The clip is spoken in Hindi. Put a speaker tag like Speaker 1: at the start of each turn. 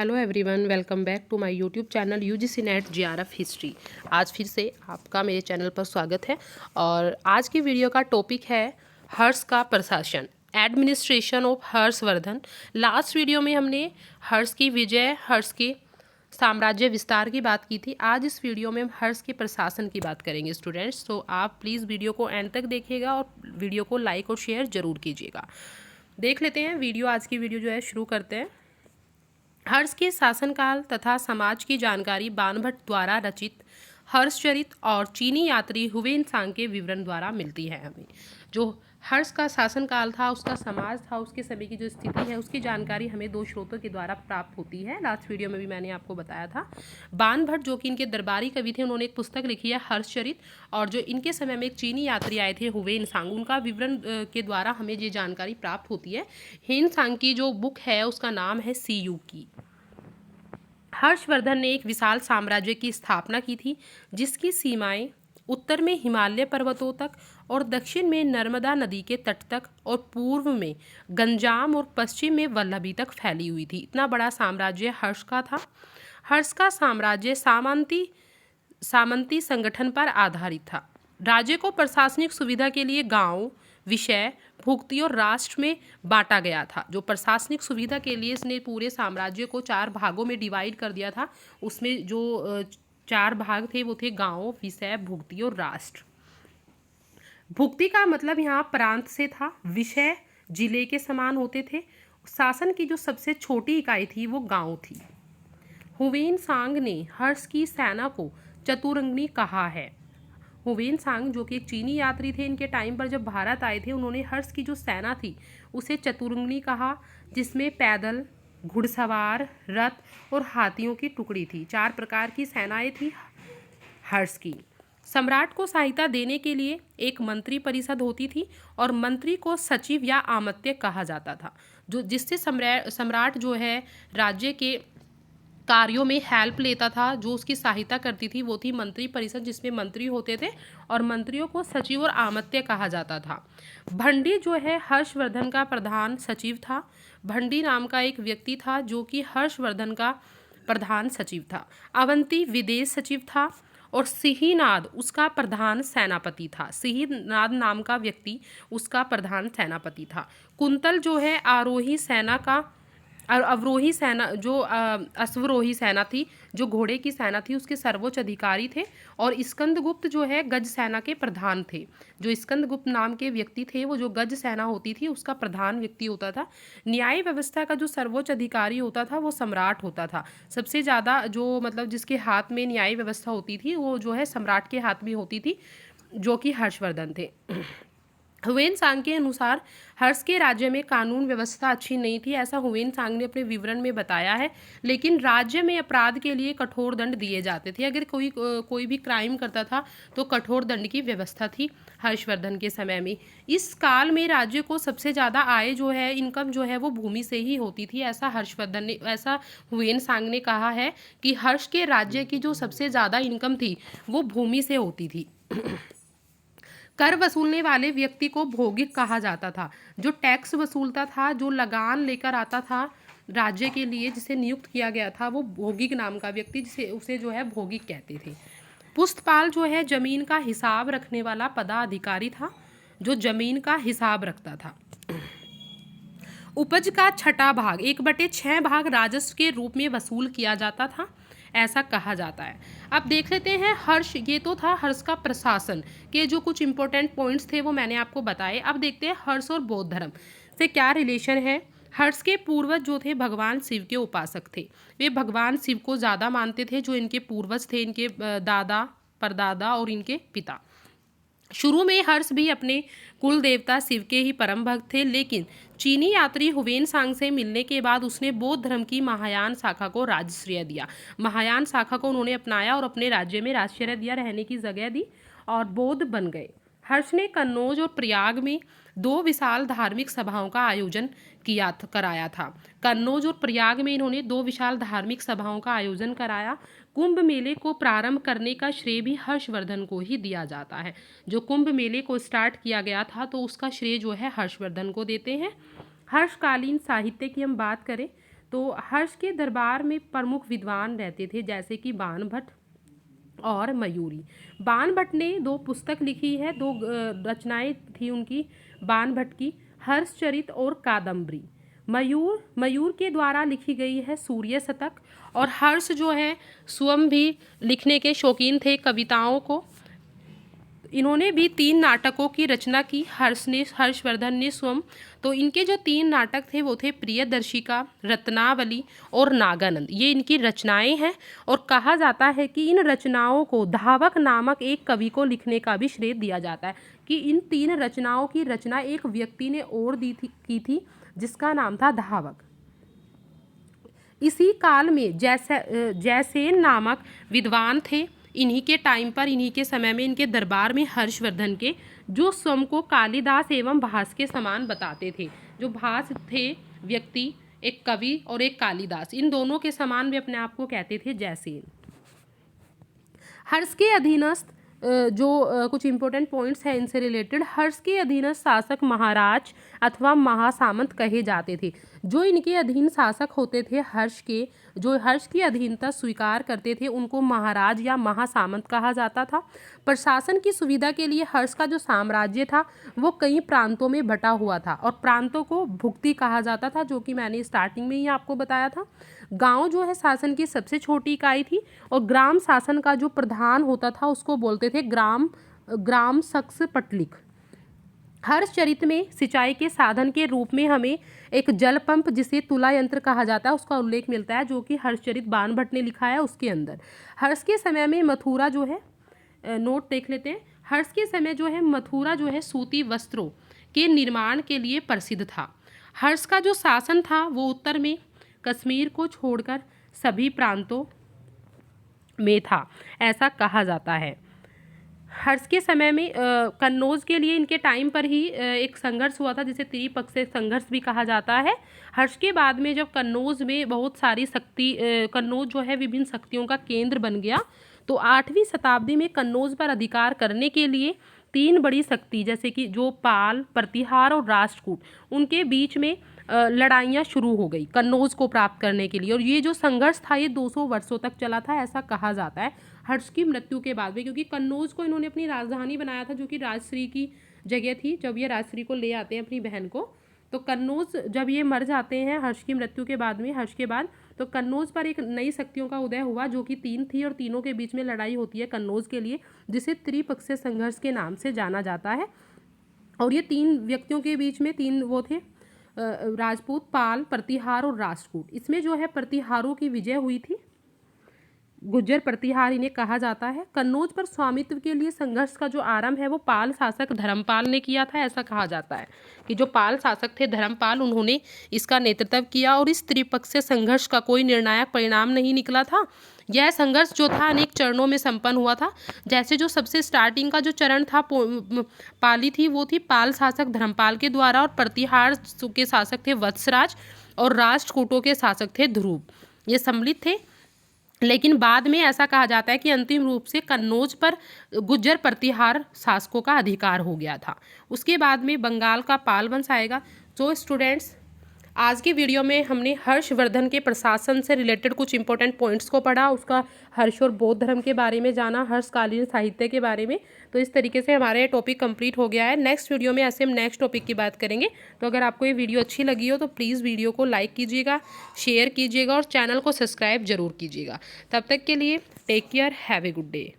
Speaker 1: Hello everyone, welcome back to my YouTube channel UGC NET JRF history. आज फिर से आपका मेरे चैनल पर स्वागत है और आज की वीडियो का टॉपिक है हर्ष का प्रशासन, administration of Harshvardhan. Last video में हमने हर्ष की विजय, हर्ष के साम्राज्य विस्तार की बात की थी। आज इस वीडियो में हम हर्ष के प्रशासन की बात करेंगे स्टूडेंट्स। तो आप प्लीज़ वीडियो को एंड तक देखिएगा और वीडियो को लाइक और शेयर ज़रूर कीजिएगा। देख लेते हैं वीडियो, आज की वीडियो जो है शुरू करते हैं। हर्ष के शासनकाल तथा समाज की जानकारी बाणभट्ट द्वारा रचित हर्षचरित और चीनी यात्री हुवेनसांग के विवरण द्वारा मिलती है हमें। जो हर्ष का शासनकाल था, उसका समाज था, उसके समय की जो स्थिति है, उसकी जानकारी हमें दो स्रोतों के द्वारा प्राप्त होती है। लास्ट वीडियो में भी मैंने आपको बताया था। बाणभट्ट जो कि इनके दरबारी कवि थे, उन्होंने एक पुस्तक लिखी है हर्षचरित, और जो इनके समय में एक चीनी यात्री आए थे हुवेनसांग, उनका विवरण के द्वारा हमें ये जानकारी प्राप्त होती है। हुवेनसांग की जो बुक है उसका नाम है सी यू की। हर्षवर्धन ने एक विशाल साम्राज्य की स्थापना की थी, जिसकी सीमाएं उत्तर में हिमालय पर्वतों तक और दक्षिण में नर्मदा नदी के तट तक और पूर्व में गंजाम और पश्चिम में वल्लभी तक फैली हुई थी। इतना बड़ा साम्राज्य हर्ष का था। हर्ष का साम्राज्य सामंती संगठन पर आधारित था। राज्य को प्रशासनिक सुविधा के लिए गांव, विषय, भुक्ति और राष्ट्र में बांटा गया था। जो प्रशासनिक सुविधा के लिए इसने पूरे साम्राज्य को 4 भागों में डिवाइड कर दिया था। उसमें जो 4 भाग थे वो थे गांव, विषय, भुक्ति और राष्ट्र। भुक्ति का मतलब यहाँ प्रांत से था, विषय जिले के समान होते थे, शासन की जो सबसे छोटी इकाई थी वो गांव थी। हुवेनसांग ने हर्ष की सेना को चतुरंगनी कहा है। हुवेनसांग जो कि एक चीनी यात्री थे, इनके टाइम पर जब भारत आए थे, उन्होंने हर्ष की जो सेना थी उसे चतुरंगनी कहा, जिसमें पैदल, घुड़सवार, रथ और हाथियों की टुकड़ी थी। 4 प्रकार की सेनाएं थी हर्ष की। सम्राट को सहायता देने के लिए एक मंत्री परिषद होती थी और मंत्री को सचिव या आमत्य कहा जाता था, जो जिससे सम्राट जो है राज्य के कार्यों में हेल्प लेता था। जो उसकी सहायता करती थी वो थी मंत्री परिषद, जिसमें मंत्री होते थे और मंत्रियों को सचिव और आमत्य कहा जाता था। भंडी जो है हर्षवर्धन का प्रधान सचिव था। भंडी नाम का एक व्यक्ति था जो कि हर्षवर्धन का प्रधान सचिव था। अवंती विदेश सचिव था और सिंहनाद उसका प्रधान सेनापति था। सिंहनाद नाम का व्यक्ति उसका प्रधान सेनापति था। कुंतल जो है आरोही सेना का और अवरोही सेना जो अश्वरोही सेना थी, जो घोड़े की सेना थी, उसके सर्वोच्च अधिकारी थे। और स्कंदगुप्त जो है गज सेना के प्रधान थे। जो स्कंदगुप्त नाम के व्यक्ति थे वो जो गज सेना होती थी उसका प्रधान व्यक्ति होता था। न्याय व्यवस्था का जो सर्वोच्च अधिकारी होता था वो सम्राट होता था। सबसे ज़्यादा जो मतलब जिसके हाथ में न्याय व्यवस्था होती थी वो जो है सम्राट के हाथ में होती थी, जो कि हर्षवर्धन थे। हुवेनसांग के अनुसार हर्ष के राज्य में कानून व्यवस्था अच्छी नहीं थी, ऐसा हुवेनसांग ने अपने विवरण में बताया है। लेकिन राज्य में अपराध के लिए कठोर दंड दिए जाते थे। अगर कोई भी क्राइम करता था तो कठोर दंड की व्यवस्था थी हर्षवर्धन के समय में। इस काल में राज्य को सबसे ज़्यादा आय जो है, इनकम जो है वो भूमि से ही होती थी। ऐसा हुवेनसांग ने कहा है कि हर्ष के राज्य की जो सबसे ज़्यादा इनकम थी वो भूमि से होती थी। कर वसूलने वाले व्यक्ति को भौगिक कहा जाता था। जो टैक्स वसूलता था, जो लगान लेकर आता था राज्य के लिए, जिसे नियुक्त किया गया था, वो भौगिक नाम का व्यक्ति, जिसे उसे जो है भौगिक कहते थे। पुस्तपाल जो है जमीन का हिसाब रखने वाला पदाधिकारी था, जो जमीन का हिसाब रखता था। उपज का 6वां भाग 1/6 भाग राजस्व के रूप में वसूल किया जाता था, ऐसा कहा जाता है। अब देख लेते हैं हर्ष, ये तो था हर्ष का प्रशासन के जो कुछ इंपॉर्टेंट पॉइंट्स थे वो मैंने आपको बताए। अब देखते हैं हर्ष और बौद्ध धर्म से क्या रिलेशन है। हर्ष के पूर्वज जो थे भगवान शिव के उपासक थे। वे भगवान शिव को ज़्यादा मानते थे। जो इनके पूर्वज थे, इनके दादा, परदादा और इनके पिता। शुरू में हर्ष भी अपने कुल देवता शिव के ही परम भक्त थे, लेकिन चीनी यात्री हुवेनसांग से मिलने के बाद उसने बौद्ध धर्म की महायान शाखा को राजश्रय दिया। महायान शाखा को उन्होंने अपनाया और अपने राज्य में राजश्रय दिया, रहने की जगह दी और बौद्ध बन गए। हर्ष ने कन्नौज और प्रयाग में 2 विशाल धार्मिक सभाओं का आयोजन कराया था। कन्नौज और प्रयाग में इन्होंने 2 विशाल धार्मिक सभाओं का आयोजन कराया। कुंभ मेले को प्रारंभ करने का श्रेय भी हर्षवर्धन को ही दिया जाता है। जो कुंभ मेले को स्टार्ट किया गया था तो उसका श्रेय जो है हर्षवर्धन को देते हैं। हर्षकालीन साहित्य की हम बात करें तो हर्ष के दरबार में प्रमुख विद्वान रहते थे जैसे कि बाणभट्ट और मयूरी। बाणभट्ट ने 2 पुस्तक लिखी है, 2 रचनाएं थी उनकी बाणभट्ट की, हर्षचरित और कादम्बरी। मयूर के द्वारा लिखी गई है सूर्य शतक। और हर्ष जो है स्वयं भी लिखने के शौकीन थे कविताओं को। इन्होंने भी 3 नाटकों की रचना की हर्षवर्धन ने स्वयं। तो इनके जो 3 नाटक थे वो थे प्रियदर्शिका, रत्नावली और नागानंद। ये इनकी रचनाएं हैं और कहा जाता है कि इन रचनाओं को धावक नामक एक कवि को लिखने का भी श्रेय दिया जाता है कि इन 3 रचनाओं की रचना एक व्यक्ति ने और की थी जिसका नाम था धावक। इसी काल में जयसेन नामक विद्वान थे। इन्हीं के टाइम पर, इन्हीं के समय में इनके दरबार में हर्षवर्धन के, जो स्वयं को कालिदास एवं भास के समान बताते थे। जो भास थे व्यक्ति, एक कवि और एक कालिदास, इन दोनों के समान भी अपने आप को कहते थे जयसेन। हर्ष के अधीनस्थ जो कुछ इंपॉर्टेंट पॉइंट्स हैं इनसे रिलेटेड, हर्ष के अधीनस्थ शासक महाराज अथवा महासामंत कहे जाते थे। जो इनके अधीन शासक होते थे जो हर्ष की अधीनता स्वीकार करते थे उनको महाराज या महासामंत कहा जाता था। प्रशासन की सुविधा के लिए हर्ष का जो साम्राज्य था वो कई प्रांतों में बटा हुआ था और प्रांतों को भुक्ति कहा जाता था, जो कि मैंने स्टार्टिंग में ही आपको बताया था। गांव जो है शासन की सबसे छोटी इकाई थी और ग्राम शासन का जो प्रधान होता था उसको बोलते थे ग्राम शख्स पटलिक। हर्षचरित में सिंचाई के साधन के रूप में हमें एक जल पंप जिसे तुला यंत्र कहा जाता है उसका उल्लेख मिलता है, जो कि हर्षचरित बाणभट्ट ने लिखा है उसके अंदर। हर्ष के समय में मथुरा जो है, नोट देख लेते हैं, हर्ष के समय जो है मथुरा जो है सूती वस्त्रों के निर्माण के लिए प्रसिद्ध था। हर्ष का जो शासन था वो उत्तर में कश्मीर को छोड़कर सभी प्रांतों में था, ऐसा कहा जाता है। हर्ष के समय में कन्नौज के लिए इनके टाइम पर ही एक संघर्ष हुआ था जिसे त्रिपक्षीय संघर्ष भी कहा जाता है। हर्ष के बाद में जब कन्नौज में बहुत सारी कन्नौज जो है विभिन्न शक्तियों का केंद्र बन गया, तो 8वीं शताब्दी में कन्नौज पर अधिकार करने के लिए 3 बड़ी शक्ति जैसे कि जो पाल, प्रतिहार और राष्ट्रकूट, उनके बीच में लड़ाइयाँ शुरू हो गई कन्नौज को प्राप्त करने के लिए। और ये जो संघर्ष था ये 200 वर्षों तक चला था, ऐसा कहा जाता है हर्ष की मृत्यु के बाद में, क्योंकि कन्नौज को इन्होंने अपनी राजधानी बनाया था जो कि राजश्री की जगह थी। जब ये राजश्री को ले आते हैं अपनी बहन को, तो कन्नौज जब ये मर जाते हैं हर्ष की मृत्यु के बाद में, हर्ष के बाद, तो कन्नौज पर एक नई शक्तियों का उदय हुआ जो कि 3 थी और तीनों के बीच में लड़ाई होती है कन्नौज के लिए, जिसे त्रिपक्षीय संघर्ष के नाम से जाना जाता है। और ये 3 व्यक्तियों के बीच में 3 वो थे, राजपूत, पाल, प्रतिहार और राष्ट्रकूट। इसमें जो है प्रतिहारों की विजय हुई थी, गुज्जर प्रतिहार इन्हें कहा जाता है। कन्नौज पर स्वामित्व के लिए संघर्ष का जो आरंभ है वो पाल शासक धर्मपाल ने किया था। ऐसा कहा जाता है कि जो पाल शासक थे धर्मपाल, उन्होंने इसका नेतृत्व किया और इस त्रिपक्षीय संघर्ष का कोई निर्णायक परिणाम नहीं निकला था। यह संघर्ष जो था अनेक चरणों में संपन्न हुआ था। जैसे जो सबसे स्टार्टिंग का जो चरण था पाली थी, वो थी पाल शासक धर्मपाल के द्वारा, और प्रतिहार के शासक थे वत्सराज और राष्ट्रकूटों के शासक थे ध्रुव। ये सम्मिलित थे, लेकिन बाद में ऐसा कहा जाता है कि अंतिम रूप से कन्नौज पर गुज्जर प्रतिहार शासकों का अधिकार हो गया था। उसके बाद में बंगाल का पाल वंश आएगा। तो स्टूडेंट्स, आज की वीडियो में हमने हर्षवर्धन के प्रशासन से रिलेटेड कुछ इंपॉर्टेंट पॉइंट्स को पढ़ा, उसका हर्ष और बौद्ध धर्म के बारे में जाना, हर्षकालीन साहित्य के बारे में। तो इस तरीके से हमारा ये टॉपिक कंप्लीट हो गया है। नेक्स्ट वीडियो में ऐसे हम नेक्स्ट टॉपिक की बात करेंगे। तो अगर आपको ये वीडियो अच्छी लगी हो तो प्लीज़ वीडियो को लाइक कीजिएगा, शेयर कीजिएगा और चैनल को सब्सक्राइब जरूर कीजिएगा। तब तक के लिए take care, have a good day.